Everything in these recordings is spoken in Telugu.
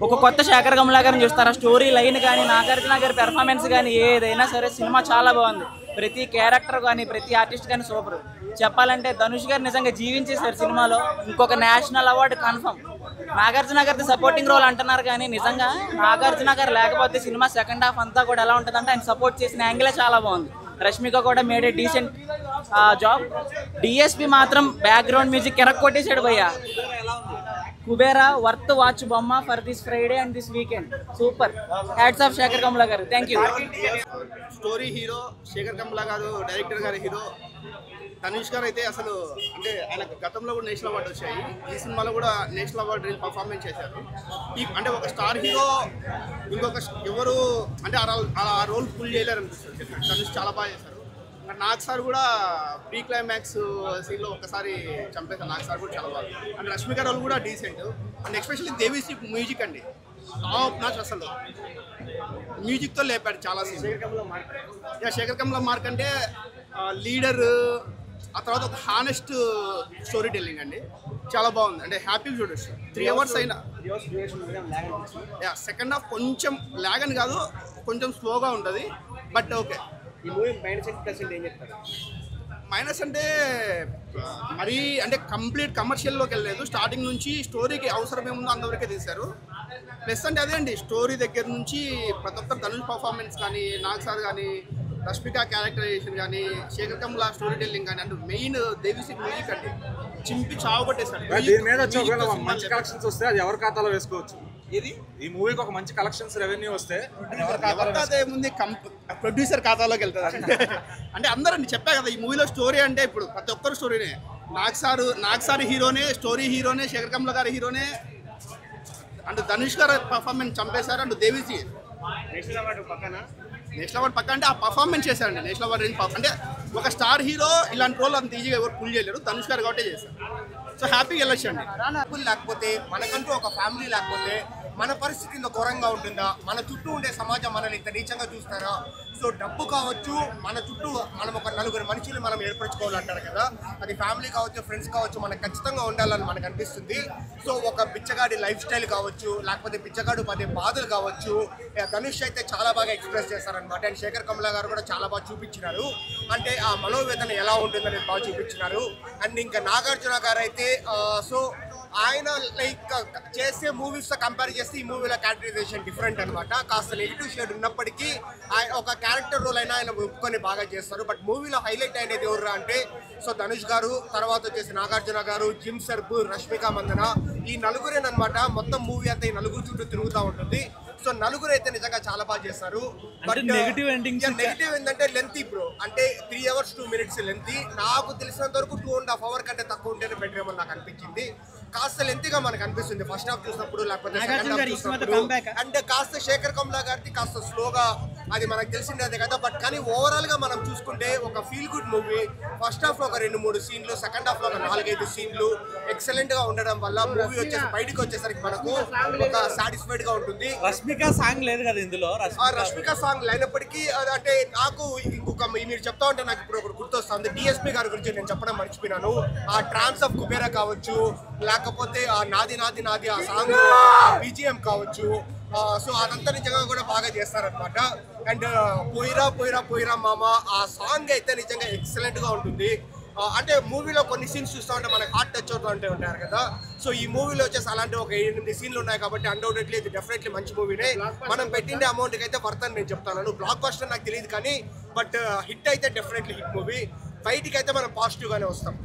ఒక కొత్త శేఖర్ కమలా గారిని చూస్తారా, స్టోరీ లైన్ కానీ నాగార్జున గారి పెర్ఫార్మెన్స్ కానీ ఏదైనా సరే సినిమా చాలా బాగుంది. ప్రతి క్యారెక్టర్ కానీ ప్రతి ఆర్టిస్ట్ కానీ సూపర్. చెప్పాలంటే ధనుష్ గారు నిజంగా జీవించేశారు సినిమాలో. ఇంకొక నేషనల్ అవార్డు కన్ఫర్మ్. నాగార్జున గారిది సపోర్టింగ్ రోల్ అంటున్నారు కానీ నిజంగా నాగార్జున గారు లేకపోతే సినిమా సెకండ్ హాఫ్ అంతా కూడా ఎలా ఉంటుందంటే ఆయన సపోర్ట్ చేసిన యాంగిలే చాలా బాగుంది. రష్మిక కూడా made a decent job. DSP మాత్రం బ్యాక్గ్రౌండ్ మ్యూజిక్ ఎరక్ కొట్టేసాడు భయ్య. కుబేరా వర్త్ వాచ్ బొమ్మ for this Friday and this weekend. Super. Hats off Shekhar Kammula garu. Thank you. Story hero Shekhar Kammula garu, director గారు హీరో. ధనుష్ గారు అయితే అసలు అంటే ఆయన గతంలో కూడా నేషనల్ అవార్డు వచ్చాయి, ఈ సినిమాలో కూడా నేషనల్ అవార్డు పర్ఫార్మెన్స్ చేశారు. అంటే ఒక స్టార్ హీరో ఇంకొక ఎవరు అంటే ఆ రోల్ ఫుల్ చేయలేరు అనిపిస్తుంది. ధనుష్ చాలా బాగా చేశారు. నాగ్ సార్ కూడా ప్రీ క్లైమాక్స్ సీన్లో ఒకసారి చంపేశారు. నాగ్ సార్ కూడా చాలా బాగా. అంటే రష్మిక రోల్ కూడా decent. And especially Devi Sri music అండి టాప్ నాచ్. అసలు మ్యూజిక్తో లేపాడు చాలా సీన్. శేఖర్ కమలా మార్క్ అంటే లీడర్, ఆ తర్వాత ఒక హానెస్ట్ స్టోరీ టెల్లింగ్ అండి. చాలా బాగుంది. అంటే హ్యాపీ చూడొచ్చు. 3 hours అయినా. సెకండ్ హాఫ్ కొంచెం ల్యాగ్ అని కాదు, కొంచెం స్లోగా ఉంటుంది. But okay. ఈ మూవీ -10% ఏం చెప్తారు? మైనస్ అంటే మరీ అంటే కంప్లీట్ కమర్షియల్లోకి వెళ్ళలేదు. స్టార్టింగ్ నుంచి స్టోరీకి అవసరం ఏముందో అంతవరకే తీశారు. ప్లస్ అంటే అదే అండి, స్టోరీ దగ్గర నుంచి ప్రతి ఒక్కరు ధనుష్ పర్ఫార్మెన్స్ కానీ, నాగ్ సార్ కానీ, రష్మిక క్యారెక్టరైజేషన్ కానీ, శేఖర్ కమలా స్టోరీ టెల్లింగ్ కానీ, అంటే మెయిన్ దేవిశ్రీ మ్యూజిక్ అండి చింపి చావగొట్టేశారు. దీని మీద మంచి కలెక్షన్స్ వస్తే అది ఎవరి ఖాతాలో వేసుకోవచ్చు? ఇది ఈ మూవీకి ఒక మంచి కలెక్షన్స్ రెవెన్యూ వస్తే ఏముంది, ప్రొడ్యూసర్ ఖాతాలోకి వెళ్తుంది. అంటే అందరూ చెప్పా కదా, ఈ మూవీలో స్టోరీ అంటే ఇప్పుడు ప్రతి ఒక్కరు స్టోరీనే. నాగ్ సార్ హీరోనే, స్టోరీ హీరోనే, శేఖర్ కమలా గారి హీరోనే. అంటే ధనుష్ గారు పర్ఫార్మెన్స్ చంపేశారు. అండ్ దేవిశ్రీ నేషనల్ అవార్డు పక్క అంటే ఆ పర్ఫార్మెన్స్ చేశారండి. నేషనల్ అవార్డు అంటే ఒక స్టార్ హీరో ఇలాంటి రోల్ అంత ఈజీగా ఎవరు పుల్ చేయలేరు. ధనుష్ గారు కాబట్టి చేశారు. సో హ్యాపీగా వెళ్ళొచ్చండి. లేకపోతే మనకంటూ ఒక ఫ్యామిలీ లేకపోతే మన పరిస్థితి ఇంత ఘోరంగా ఉంటుందా? మన చుట్టూ ఉండే సమాజం మనల్ని ఇంత నీచంగా చూస్తారా? సో డబ్బు కావచ్చు, మన చుట్టూ మనం ఒక నలుగురు మనుషులు మనం ఏర్పరచుకోవాలంటారు కదా, అది ఫ్యామిలీ కావచ్చు, ఫ్రెండ్స్ కావచ్చు, మనకు ఖచ్చితంగా ఉండాలని మనకు అనిపిస్తుంది. సో ఒక బిచ్చగాడి లైఫ్ స్టైల్ కావచ్చు, లేకపోతే బిచ్చగాడు పడే బాధలు కావచ్చు, ధనుష్ అయితే చాలా బాగా ఎక్స్ప్రెస్ చేస్తారనమాట. అండ్ శేఖర్ కమలా గారు కూడా చాలా బాగా చూపించినారు. అంటే ఆ మనోవేదన ఎలా ఉంటుందని బాగా చూపించినారు. అండ్ ఇంకా నాగార్జున గారు అయితే సో ఆయన లైక్ చేసే మూవీస్తో కంపేర్ చేస్తే ఈ మూవీలో క్యారెక్టరైజేషన్ డిఫరెంట్ అనమాట. కాస్త నెగిటివ్ షేడ్ ఉన్నప్పటికీ ఒక క్యారెక్టర్ రోల్ అయినా ఆయన ఒప్పుకొని బాగా చేస్తారు. బట్ మూవీలో హైలైట్ అయినది ఎవరు అంటే సో ధనుష్ గారు, తర్వాత వచ్చేసి నాగార్జున గారు, జిమ్ సర్బ్, రష్మిక మందన, ఈ నలుగురేనమాట. మొత్తం మూవీ అంతా ఈ నలుగురు చుట్టూ తిరుగుతూ ఉంటుంది. సో నలుగురు అయితే నిజంగా చాలా బాగా చేస్తారు. బట్ నెగిటివ్ ఏంటంటే లెంతీ బ్రో. అంటే 3 hours 2 minutes లెంతీ. నాకు తెలిసినంత వరకు 2.5 hours కంటే తక్కువ ఉంటేనే బెటర్ ఏమో నాకు అనిపించింది. కాస్త లెంతీగా మనకు అనిపిస్తుంది ఫస్ట్ హాఫ్ చూసినప్పుడు, లేకపోతే సెకండ్ హాఫ్ చూసినప్పుడు. అంటే కాస్త శేఖర్ కమలా గారిది కాస్త స్లోగా, అది మనకు తెలిసిందే కదా. బట్ కానీ ఓవరాల్ గా మనం చూసుకుంటే ఒక feel good movie. First half లో ఒక 2-3 సీన్లు, సెకండ్ హాఫ్ లో ఒక 4-5 సీన్లు ఎక్సలెంట్ గా ఉండడం వల్ల మూవీ వచ్చేసి బయటకు వచ్చేసరికి మనకు ఒక సాటిస్ఫైడ్ గా ఉంటుంది. రష్మిక సాంగ్ లేదు కదా ఇందులో. రష్మిక సాంగ్ లేనప్పటికీ అంటే నాకు ఇంకొక మీరు చెప్తా ఉంటే నాకు ఇప్పుడు ఒకటి గుర్తొస్తుంది. డిఎస్పీ గారి గురించి నేను చెప్పడం మర్చిపోయినాను. ఆ ట్రాన్స్ ఆఫ్ కుబేరా కావచ్చు, లేకపోతే ఆ నాది నాది నాది ఆ సాంగ్ బీజిఎం కావచ్చు. సో అదంతా నిజంగా కూడా బాగా చేస్తారనమాట. అండ్ పోయిరా పోయిరా పోయిరా మామ ఆ సాంగ్ అయితే నిజంగా ఎక్సలెంట్ గా ఉంటుంది. అంటే మూవీలో కొన్ని సీన్స్ చూస్తూ ఉంటే మనకి హార్ట్ టచ్ అవుతూ ఉంటారు కదా. సో ఈ మూవీలో వచ్చేసి అలాంటి ఒక 8 సీన్లు ఉన్నాయి కాబట్టి అన్డౌటెడ్లీ ఇది డెఫినెట్లీ మంచి మూవీనే. మనం పెట్టిండే అమౌంట్కి అయితే వర్త్ అని నేను చెప్తాను. బ్లాక్ బస్టర్ నాకు తెలియదు కానీ బట్ హిట్ అయితే డెఫినెట్లీ హిట్ మూవీ. బయటికి అయితే మనం పాజిటివ్ గానే వస్తాం.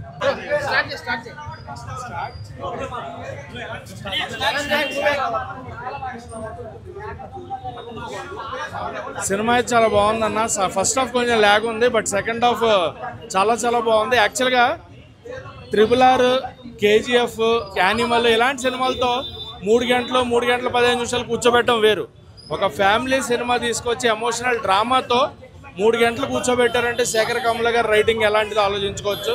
సినిమా అయితే చాలా బాగుందన్న. ఫస్ట్ హాఫ్ కొంచెం ల్యాగ్ ఉంది, బట్ సెకండ్ హాఫ్ చాలా చాలా బాగుంది. యాక్చువల్గా RRR, KGF, యానిమల్ ఇలాంటి సినిమాలతో 3 గంటలు 15 నిమిషాలు కూర్చోబెట్టడం వేరు. ఒక ఫ్యామిలీ సినిమా తీసుకొచ్చి ఎమోషనల్ డ్రామాతో 3 గంటలు కూర్చోబెట్టారంటే శేఖర్ కమలా గారి రైటింగ్ ఎలాంటిదో ఆలోచించుకోవచ్చు.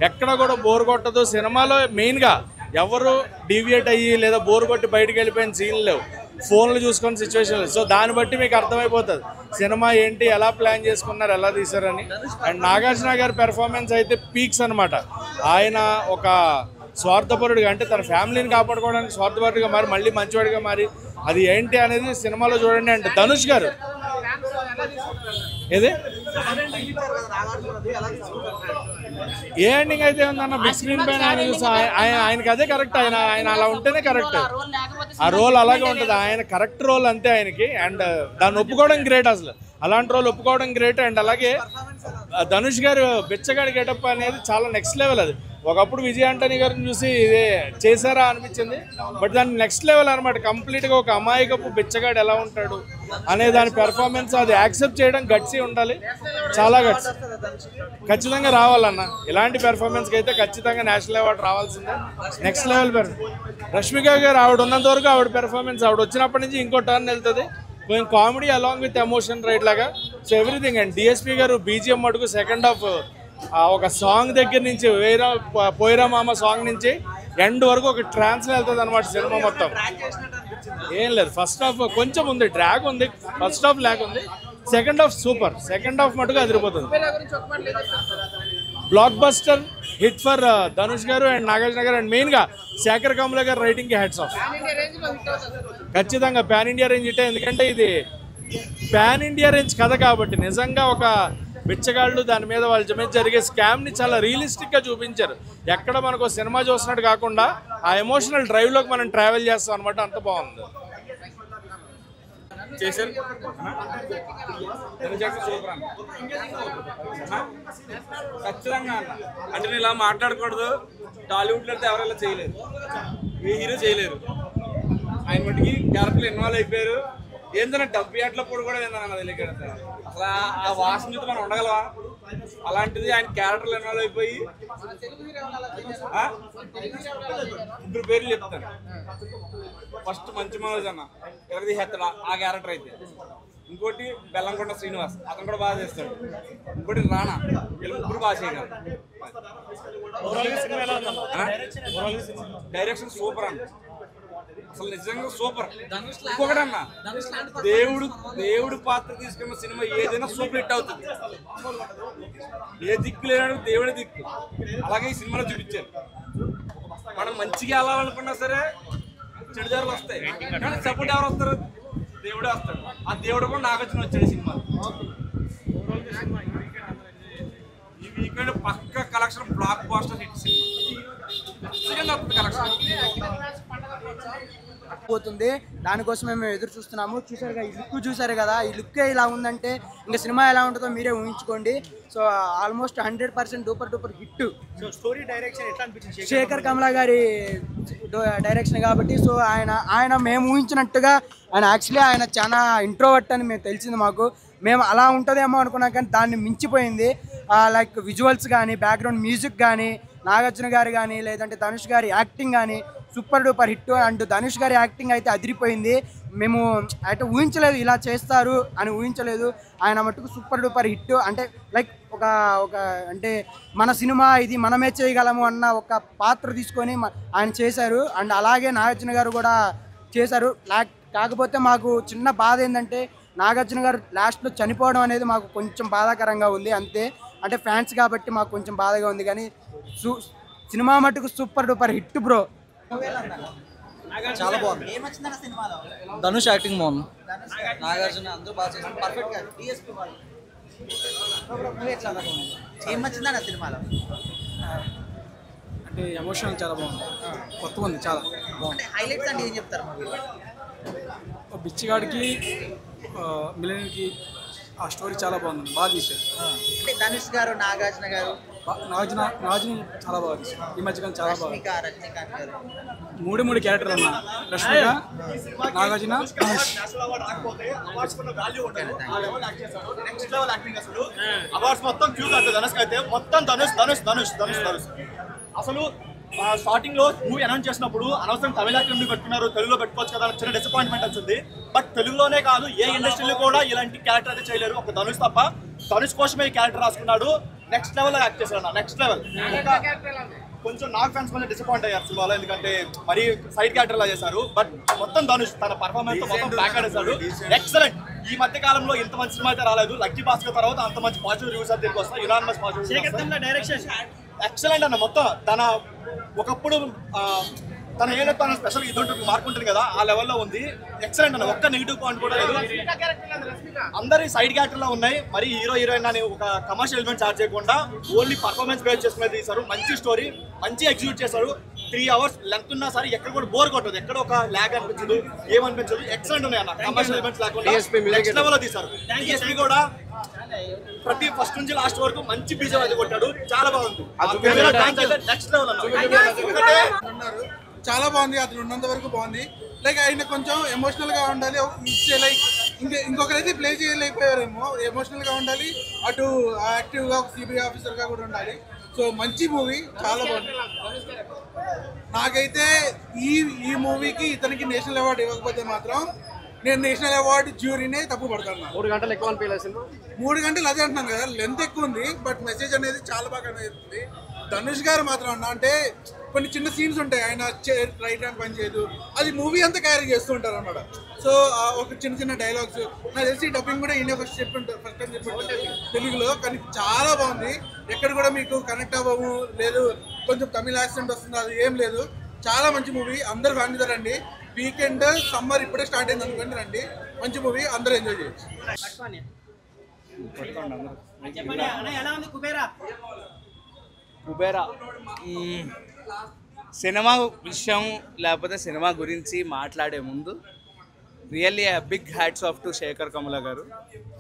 ఎక్కడ కూడా బోర్ కొట్టదు. సినిమాలో మెయిన్గా ఎవరు డీవియేట్ అయ్యి లేదా బోర్ కొట్టి బయటకు వెళ్ళిపోయిన సీన్లు లేవు. ఫోన్లు చూసుకున్న సిచ్యువేషన్ లేదు. సో దాన్ని బట్టి మీకు అర్థమైపోతుంది సినిమా ఏంటి, ఎలా ప్లాన్ చేసుకున్నారు, ఎలా తీశారని. అండ్ నాగార్జున గారి పెర్ఫార్మెన్స్ అయితే పీక్స్ అనమాట. ఆయన ఒక స్వార్థపరుడుగా, అంటే తన ఫ్యామిలీని కాపాడుకోవడానికి స్వార్థపరుడుగా మారి మళ్ళీ మంచివాడిగా మారి అది ఏంటి అనేది సినిమాలో చూడండి. అంటే ధనుష్ గారు ఏది ఏ ఎండింగ్ అయితే ఉందన్న బిగ్ స్క్రీన్ పైన ఆయన చూసి ఆయనకి అదే కరెక్ట్. ఆయన అలా ఉంటేనే కరెక్ట్. ఆ రోల్ అలాగే ఉంటుంది. ఆయన కరెక్ట్ రోల్ అంతే ఆయనకి. అండ్ దాన్ని ఒప్పుకోవడం గ్రేట్. అసలు అలాంటి రోల్ ఒప్పుకోవడం గ్రేట్. అండ్ అలాగే ధనుష్ గారు బిచ్చగాడి గెటప్ అనేది చాలా నెక్స్ట్ లెవెల్. అది ఒకప్పుడు విజయ్ ఆంటనీ గారిని చూసి ఇదే చేశారా అనిపించింది. బట్ దాని నెక్స్ట్ లెవెల్ అనమాట. కంప్లీట్గా ఒక అమాయకపు బిచ్చగాడు ఎలా ఉంటాడు అనే దాని పెర్ఫార్మెన్స్ అది యాక్సెప్ట్ చేయడం గట్సీ ఉండాలి. చాలా గట్స్ ఖచ్చితంగా రావాలన్న. ఇలాంటి పెర్ఫార్మెన్స్కి అయితే ఖచ్చితంగా నేషనల్ అవార్డు రావాల్సిందే. నెక్స్ట్ లెవెల్ రష్మిక గారు ఆవిడ ఉన్నంత వరకు ఆవిడ పెర్ఫార్మెన్స్ ఆవిడ వచ్చినప్పటి నుంచి ఇంకో టర్న్ వెళ్తుంది. కొంచెం comedy along with emotion right లాగా. So everything. And DSP garu BGM మటుకు సెకండ్ హాఫ్ ఒక సాంగ్ దగ్గర నుంచి పోయిరా మామ సాంగ్ నుంచి ఎండ్ వరకు ఒక ట్రాన్స్లో వెళ్తుంది అనమాట సినిమా మొత్తం. ఏం లేదు, ఫస్ట్ హాఫ్ కొంచెం ఉంది, డ్రాగ్ ఉంది. ఫస్ట్ హాఫ్ ల్యాక్ ఉంది. Second half super. Second half మటుకు అదిరిపోతుంది. Block buster hit for Dhanush గారు అండ్ నాగార్జున గారు. అండ్ మెయిన్గా శేఖర్ కమ్ల గారు రైటింగ్కి హెడ్స్ ఆఫ్. ఖచ్చితంగా పాన్ ఇండియా రేంజ్ హిట్. ఎందుకంటే ఇది పాన్ ఇండియా రేంజ్ కథ కాబట్టి నిజంగా ఒక బిచ్చగాళ్ళు దాని మీద వాళ్ళ మీద జరిగే స్కామ్ని చాలా రియలిస్టిక్గా చూపించారు. ఎక్కడ మనకు సినిమా చూసినట్టు కాకుండా ఆ ఎమోషనల్ డ్రైవ్లోకి మనం ట్రావెల్ చేస్తాం అనమాట. అంత బాగుంది. చేశారు ఖచ్చితంగా అన్న. అంటే నేను ఇలా మాట్లాడకూడదు. టాలీవుడ్లో అయితే ఎవరైనా చేయలేరు, ఏ హీరో చేయలేరు. ఆయన మటుకి క్యారెక్టర్లు ఇన్వాల్వ్ అయిపోయారు. ఏంటంటే 70 ఏట్లప్పుడు కూడా ఏందన్న తెలియక అసలు ఆ వాసన చూస్తే మనం ఉండగలవా? అలాంటిది ఆయన క్యారెక్టర్లు ఇన్వాల్వ్ అయిపోయి ఇద్దరు పేర్లు చెప్తాను. ఫస్ట్ మంచి మనోజ్ అన్న ఎవరిది హెత్తడా ఆ క్యారెక్టర్ అయితే. ఇంకోటి బెల్లంకొండ శ్రీనివాస్, అతను కూడా బాగా చేస్తాడు. ఇంకోటి రానా, వీళ్ళు ముగ్గురు బాగా చేయగలరు. డైరెక్షన్ సూపర్ అన్న, అసలు నిజంగా సూపర్. ఇంకొకటి అన్న, దేవుడు పాత్ర తీసుకున్న సినిమా ఏదైనా సూపర్ హిట్ అవుతుంది. ఏ దిక్కు లేనాడు దేవుడే దిక్కు. అలాగే ఈ సినిమాలో చూపించారు. మనం మంచిగా వెళ్ళాలనుకున్నా సరే చెడుదారులు వస్తాయి, కానీ సపోర్ట్ ఎవరు వస్తారు? దేవుడే వస్తాడు. ఆ దేవుడు కూడా నాగార్జున వచ్చాడు సినిమా. ఈ వీకెండ్ పక్క కలెక్షన్ బ్లాక్ బాస్టర్ హిట్ సినిమా కలెక్షన్ పోతుంది. దానికోసమే మేము ఎదురు చూస్తున్నాము. చూసారుగా ఈ లుక్, చూసారు కదా ఈ లుక్కే ఇలా ఉందంటే ఇంకా సినిమా ఎలా ఉంటుందో మీరే ఊహించుకోండి. So almost 100% duper hit. So story direction ఎట్లా అనిపించింది? శేఖర్ కమ్ల గారి డైరెక్షన్ కాబట్టి సో ఆయన మేము ఊహించినట్టుగా ఆయన చాలా ఇంట్రోవర్ట్ అని మేము తెలిసింది మాకు. మేము అలా ఉంటుందేమో అనుకున్నాం, కానీ దాన్ని మించిపోయింది. లైక్ విజువల్స్ కానీ, బ్యాక్గ్రౌండ్ మ్యూజిక్ కానీ, నాగార్జున గారు కానీ, లేదంటే ధనుష్ గారి యాక్టింగ్ కానీ super duper hit. And Dhanush గారి యాక్టింగ్ అయితే అదిరిపోయింది. మేము అయితే ఊహించలేదు, ఇలా చేస్తారు అని ఊహించలేదు. ఆయన మట్టుకు సూపర్ డూపర్ హిట్. అంటే లైక్ ఒక అంటే మన సినిమా ఇది, మనమే చేయగలము అన్న ఒక పాత్ర తీసుకొని ఆయన చేశారు. అండ్ అలాగే నాగార్జున గారు కూడా చేశారు. కాకపోతే మాకు చిన్న బాధ ఏంటంటే నాగార్జున గారు లాస్ట్లో చనిపోవడం అనేది మాకు కొంచెం బాధాకరంగా ఉంది అంతే. అంటే ఫ్యాన్స్ కాబట్టి మాకు కొంచెం బాధగా ఉంది, కానీ సినిమా మట్టుకు సూపర్ డూపర్ హిట్ బ్రో. చాలా బాగుంది. ధనుష్ యాక్టింగ్ బాగుంది. నాగార్జున అందరూ బాగా చేశారు. పర్ఫెక్ట్ గా డిఎస్పీ వాళ్ళు ఏం నచ్చిందన్న సినిమాలో? అంటే ఎమోషన్ చాలా బాగుంది, కొత్తగా ఉంది, చాలా బాగుంది. హైలైట్స్ అంటే ఏం చెప్తారు? బిచ్చిగాడికి మిలియన్కి ఆ స్టోరీ చాలా బాగుంది, బాగా తీశారు. అంటే ధనుష్ గారు, నాగార్జున గారు, నాగార్జున చాలా బాగా తీశారు. ఈ మధ్యకాలం చాలా బాగా. రజనీకాంత్ గారు మూడు క్యారెక్టర్లు అన్న, రష్మిక, నాగార్జున, ధనుష్. అవార్డ్స్ మొత్తం ఫ్యూజ్ అవుతుంది ధనుష్ అయితే. మొత్తం ధనుష్ అసలు స్టార్టింగ్ లో మూవీ అనౌన్స్ చేసినప్పుడు అనవసరం తమిళ యాక్టర్ పెట్టుకున్నారు, తెలుగులో పెట్టుకోవచ్చు కదా చిన్న డిసప్పాయింట్మెంట్ వచ్చింది. బట్ తెలుగులోనే కాదు, ఏ ఇండస్ట్రీలో కూడా ఇలాంటి క్యారెక్టర్ అయితే చేయలేరు, ఒక ధనుష్ తప్ప. ధనుష్ కోసమే ఈ క్యారెక్టర్ రాసుకున్నాడు. నెక్స్ట్ లెవెల్ యాక్ట్ చేశాడు, నెక్స్ట్ లెవెల్. కొంచెం నాకు ఫ్యాన్స్ కొంచెం డిసప్పాయింట్ అయ్యారు సినిమాలో, ఎందుకంటే మరీ సైడ్ క్యారెక్టర్ లా చేశారు. బట్ మొత్తం ధనుష్ తన పర్ఫార్మెన్స్ మొత్తం బ్యాక్ ఆడేశాడు. ఎక్సలెంట్. ఈ మధ్య కాలంలో ఇంత మంచి సినిమా అయితే రాలేదు. లక్కీ భాస్కర్ తర్వాత అంత మంచి పాజిటివ్ రివ్యూస్ అయితే దీనికి వస్తాయి. Unanimous positive. డైరెక్షన్ ఎక్సలెంట్ అన్న. మొత్తం తన ఒకప్పుడు తన ఏదో తన స్పెషల్ ఇది ఉంటుంది, మార్క్ ఉంటుంది కదా, ఆ లెవెల్లో ఉంది. ఎక్సలెంట్ అన్న, ఒక్క నెగిటివ్ పాయింట్ కూడా లేదు. అందరి సైడ్ క్యారెక్టర్ లో ఉన్నాయి. మరి హీరో హీరోయిన్ అని ఒక కమర్షియల్ ఎలిమెంట్ చార్జ్ చేయకుండా ఓన్లీ పర్ఫార్మెన్స్ బేస్ చేసుకునేది తీశారు. మంచి స్టోరీ, మంచి ఎగ్జిక్యూట్ చేశారు. 3 hours లెంత్ ఉన్నా సరే ఎక్కడ కూడా బోర్ కొట్టదు, ఎక్కడ ఒక ల్యాగ్ అనిపించదు, ఏమనిపించదు. ఎక్సలెంట్ ఉన్నాయి అన్న, కమర్షియల్ ఎలిమెంట్స్ లేకుండా నెక్స్ట్ లెవెల్ లో తీశారు. DSP కూడా ప్రతి ఫస్ట్ నుంచి లాస్ట్ వరకు మంచి బీజం అది కొట్టాడు, చాలా బాగుంది. నెక్స్ట్ లెవెల్ అన్నారు చాలా బాగుంది. అతను ఉన్నంత వరకు బాగుంది. లైక్ ఆయన కొంచెం ఎమోషనల్ గా ఉండాలి. లైక్ ఇంకొకరైతే ప్లే చేయలేకపోయారేమో, ఎమోషనల్ గా ఉండాలి. అటు యాక్టివ్ గా సిబిఐ ఆఫీసర్ గా కూడా ఉండాలి. సో మంచి మూవీ, చాలా బాగుంది. నాకైతే ఈ మూవీకి ఇతనికి నేషనల్ అవార్డు ఇవ్వకపోతే మాత్రం నేను నేషనల్ అవార్డు జ్యూరీనే తప్పు పడతాను. 3 గంటలు ఎక్కువ అనిపించలేదు. 3 గంటలు అదే అంటున్నాను కదా, లెంత్ ఎక్కువ ఉంది. బట్ మెసేజ్ అనేది చాలా బాగా అనిపిస్తుంది. ధనుష్ గారు మాత్రం అన్న అంటే కొన్ని చిన్న సీన్స్ ఉంటాయి, ఆయన రైట్ హ్యాండ్ పని చేయదు, అది మూవీ అంతా క్యారీ చేస్తూ ఉంటారు అనమాట. సో ఒక చిన్న చిన్న డైలాగ్స్ నాకు తెలిసి డబ్బింగ్ కూడా ఈయన ఫస్ట్ చెప్తుంటారు, ఫస్ట్ టైం చెప్తుంటారు తెలుగులో. కానీ చాలా బాగుంది. ఎక్కడ కూడా మీకు కనెక్ట్ అవ్వము లేదు, కొంచెం తమిళ యాక్సెంట్ వస్తుంది, అది ఏం లేదు. చాలా మంచి మూవీ, అందరు ఫ్యామిలీతో రండి. వీకెండ్ సమ్మర్ ఇప్పుడే స్టార్ట్ అయింది అనుకోండి, రండి. మంచి మూవీ, అందరూ ఎంజాయ్ చేయొచ్చు. కుబేరా సినిమా విషయం లేకపోతే సినిమా గురించి మాట్లాడే ముందు really big hats off to Sekhar Kammula garu,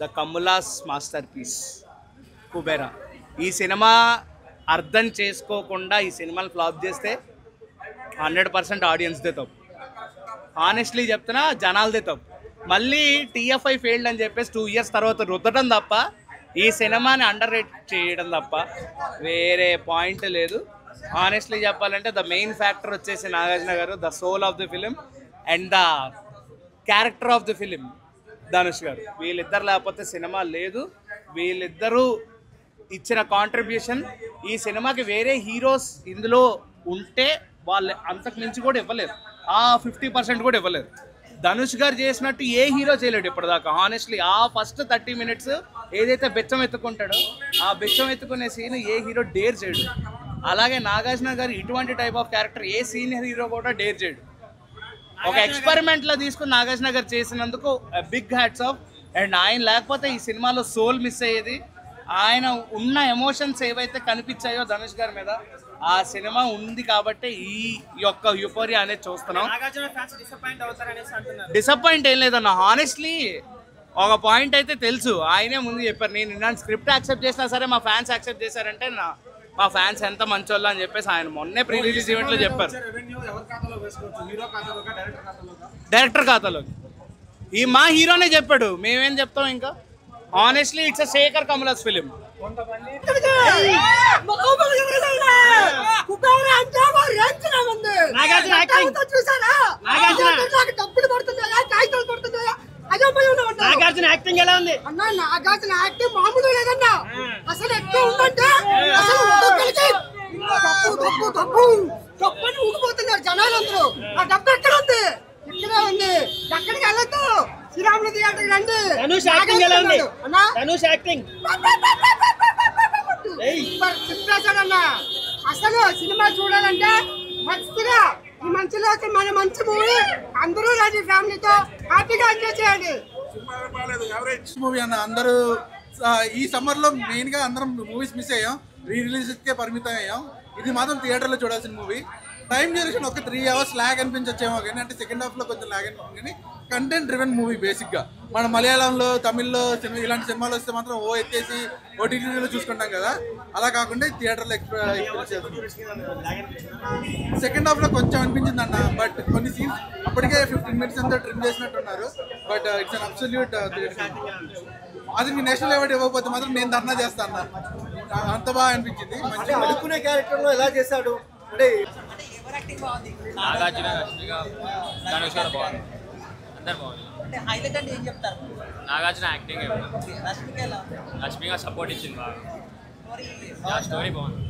the Kammula's masterpiece Kubera. ఈ సినిమా అర్థం చేసుకోకుండా ఈ సినిమాని ఫ్లాప్ చేస్తే 100% ఆడియన్స్దే తప్పు. ఆనెస్ట్లీ చెప్తున్నా, జనాలదే తప్పు. మళ్ళీ TFI ఫెయిల్డ్ అని చెప్పేసి 2 years తర్వాత రుద్దడం తప్ప ఈ సినిమాని అండర్ రేట్ చేయడం తప్ప వేరే పాయింట్ లేదు. ఆనెస్ట్లీ చెప్పాలంటే ద మెయిన్ ఫ్యాక్టర్ వచ్చేసి Nagarjuna garu, the soul of the film and the character of the film Dhanush garu. వీళ్ళిద్దరు లేకపోతే సినిమా లేదు. వీళ్ళిద్దరూ ఇచ్చిన కాంట్రిబ్యూషన్ ఈ సినిమాకి వేరే హీరోస్ ఇందులో ఉంటే వాళ్ళు అంతకు మించి కూడా ఇవ్వలేరు, ఆ 50% కూడా ఇవ్వలేరు. ధనుష్ గారు చేసినట్టు ఏ హీరో చేయలేడు ఇప్పటిదాకా. హానెస్ట్లీ ఆ ఫస్ట్ 30 minutes ఏదైతే బెచ్చం ఎత్తుకుంటాడో ఆ బెచ్చం ఎత్తుకునే సీన్ ఏ హీరో డేర్ చేయడు. అలాగే నాగార్జున గారు ఇటువంటి type of character a senior hero కూడా డేర్ చేయడు. ఒక ఎక్స్పెరిమెంట్లో తీసుకుని నాగార్జున గారు చేసినందుకు బిగ్ హ్యాట్స్ ఆఫ్. అండ్ ఆయన లేకపోతే ఈ సినిమాలో సోల్ మిస్ అయ్యేది. ఆయన ఉన్న ఎమోషన్స్ ఏవైతే కనిపించాయో ధనుష్ గారి మీద, ఆ సినిమా ఉంది కాబట్టి ఈ యొక్క యూఫోరియా అనేది చూస్తున్నాం. డిసప్పాయింట్ ఏం లేదన్న. హానెస్ట్లీ ఒక పాయింట్ అయితే తెలుసు, ఆయనే ముందు చెప్పారు. నేను స్క్రిప్ట్ యాక్సెప్ట్ చేసినా సరే మా ఫ్యాన్స్ యాక్సెప్ట్ చేశారంటే మా ఫ్యాన్స్ ఎంత మంచోళ్ళు అని చెప్పేసి ఆయన మొన్నే ప్రీ రిలీజ్ ఈవెంట్లో చెప్పారు. డైరెక్టర్ ఖాతాలో ఈ మా హీరోనే చెప్పాడు, మేమేం చెప్తాం ఇంకా. Honestly it's a Shekhar Kammula's film. Nagarjuna acting ఎలా ఉంది అన్న? నాగార్జున యాక్టింగ్ మామూలు లేదన్నా, అసలు ఎక్కువ ఉందంటే అసలు తప్పని ఊగిపోతున్నారు జనాలందరూ. ఆ డబ్బు ఎక్కడ ఉంది? ఇక్కడే ఉంది, ఎక్కడికి వెళ్ళొద్దు. శ్రీరాములు థియేటర్కి రండి. ధనుష్ యాక్టింగ్ ఎలా ఉంది? ధనుష్ యాక్టింగ్ చెప్పేశాడన్న. అసలు సినిమా చూడాలంటే మంచిగా ఈ మంచిలోకి మన మంచి మూవీ అందరూ రండి, ఫ్యామిలీతో హ్యాపీగా ఎంజాయ్ చేయండి. మూవీ అన్న, అందరూ ఈ సమ్మర్ లో మెయిన్ గా అందరం మూవీస్ మిస్ అయ్యాం, రిలీజ్ కే పరిమితం అయ్యాం. ఇది మాత్రం థియేటర్ లో చూడాల్సిన మూవీ. టైం డ్యూరేషన్ ఒక 3 hours ల్యాగ్ అనిపించచ్చేమో కానీ, అంటే సెకండ్ హాఫ్ లో కొంచెం ల్యాగ్ అనిపించింది. కానీ కంటెంట్ డ్రివెన్ మూవీ బేసిక్ గా. మన మలయాళంలో తమిళ్లో ఇలాంటి సినిమాలు వస్తే మాత్రం ఎత్తేసి OTTలో చూసుకుంటాం కదా, అలా కాకుండా థియేటర్లో సెకండ్ హాఫ్ లో కొంచెం అనిపించింది అన్న. బట్ కొన్ని సీన్స్ అప్పటికే 15 minutes అంతా ట్రిమ్ చేసినట్టున్నారు. But it's an absolute. అది మీ నేషనల్ అవార్డు ఇవ్వకపోతే మాత్రం నేను ధర్నా చేస్తాను అన్న, అంత బాగా అనిపించింది. అనుకునే క్యారెక్టర్ లో ఎలా చేశాడు అంటే నాగార్జున ధనుష్ గారు బాగుంది, అందరు బాగుంది. హైలైట్ అంటే ఏం చెప్తారు? నాగార్జున యాక్టింగ్ రష్మిక ఎలా? రష్మిక సపోర్ట్ ఇచ్చింది బాగా, స్టోరీ బాగుంది.